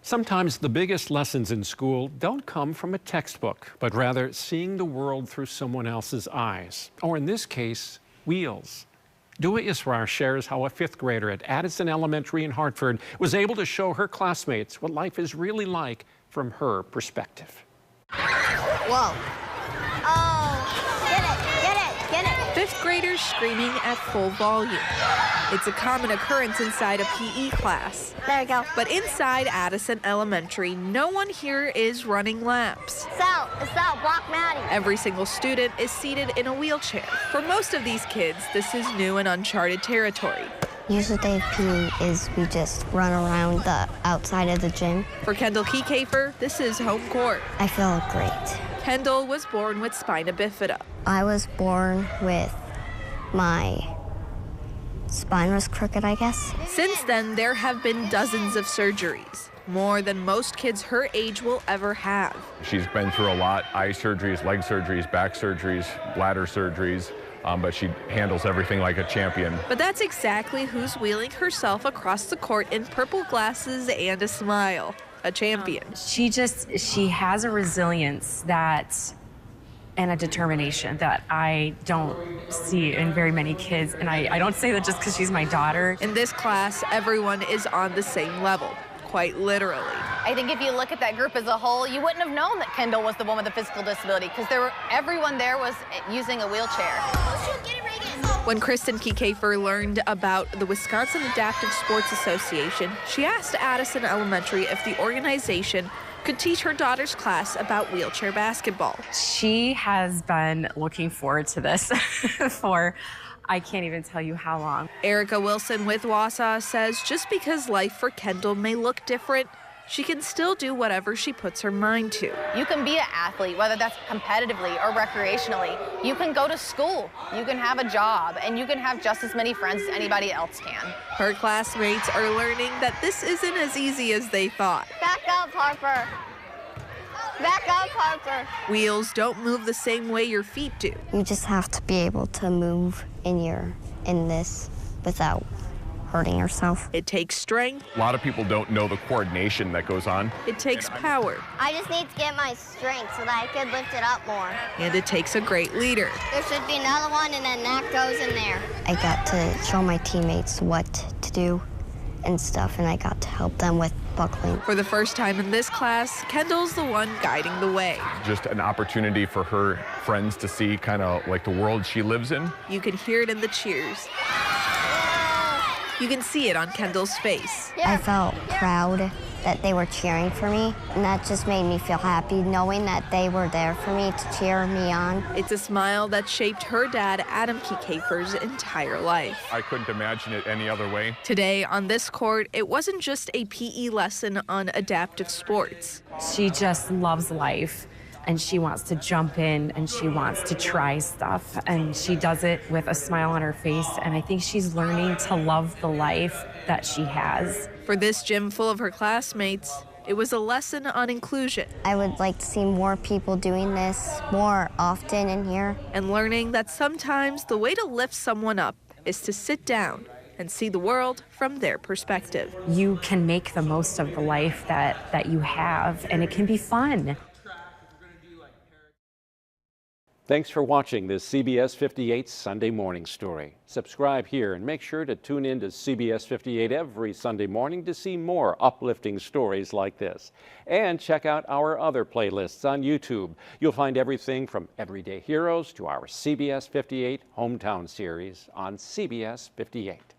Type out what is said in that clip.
Sometimes the biggest lessons in school don't come from a textbook, but rather seeing the world through someone else's eyes, or in this case, wheels. Dua Israr shares how a fifth grader at Addison Elementary in Hartford was able to show her classmates what life is really like from her perspective. Whoa. Oh, get it. Fifth graders screaming at full volume. It's a common occurrence inside a PE class. There we go. But inside Addison Elementary, no one here is running laps. Sal, block Maddie. Every single student is seated in a wheelchair. For most of these kids, this is new and uncharted territory. Usually day of PE is we just run around the outside of the gym. For Kendall Kiekefer, this is home court. I feel great. Kendall was born with spina bifida. I was born with my spine was crooked, I guess. Since then, there have been dozens of surgeries, more than most kids her age will ever have. She's been through a lot: eye surgeries, leg surgeries, back surgeries, bladder surgeries, but she handles everything like a champion. But that's exactly who's wheeling herself across the court in purple glasses and a smile. A champion. She has a resilience and a determination that I don't see in very many kids. And I don't say that just because she's my daughter. In this class, everyone is on the same level, quite literally. I think if you look at that group as a whole, you wouldn't have known that Kendall was the one with a physical disability because everyone there was using a wheelchair. When Kristen Kiekefer learned about the Wisconsin Adaptive Sports Association, she asked Addison Elementary if the organization could teach her daughter's class about wheelchair basketball. She has been looking forward to this for I can't even tell you how long. Erica Wilson with Wausau says just because life for Kendall may look different, she can still do whatever she puts her mind to. You can be an athlete, whether that's competitively or recreationally. You can go to school, you can have a job, and you can have just as many friends as anybody else can. Her classmates are learning that this isn't as easy as they thought. Back up, Harper. Back up, Harper. Wheels don't move the same way your feet do. You just have to be able to move in this without hurting yourself. It takes strength. A lot of people don't know the coordination that goes on. It takes power. I just need to get my strength so that I could lift it up more. And it takes a great leader. There should be another one, and then that goes in there. I got to show my teammates what to do and stuff, and I got to help them with buckling. For the first time in this class, Kendall's the one guiding the way. Just an opportunity for her friends to see kind of like the world she lives in. You can hear it in the cheers. You can see it on Kendall's face. I felt proud that they were cheering for me, and that just made me feel happy knowing that they were there for me to cheer me on. It's a smile that shaped her dad, Adam Kiekefer's entire life. I couldn't imagine it any other way. Today on this court, it wasn't just a PE lesson on adaptive sports. She just loves life. And she wants to jump in and she wants to try stuff. And she does it with a smile on her face. And I think she's learning to love the life that she has. For this gym full of her classmates, it was a lesson on inclusion. I would like to see more people doing this more often in here. And learning that sometimes the way to lift someone up is to sit down and see the world from their perspective. You can make the most of the life that you have, and it can be fun. Thanks for watching this CBS 58 Sunday Morning Story. Subscribe here and make sure to tune in to CBS 58 every Sunday morning to see more uplifting stories like this. And check out our other playlists on YouTube. You'll find everything from Everyday Heroes to our CBS 58 Hometown series on CBS 58.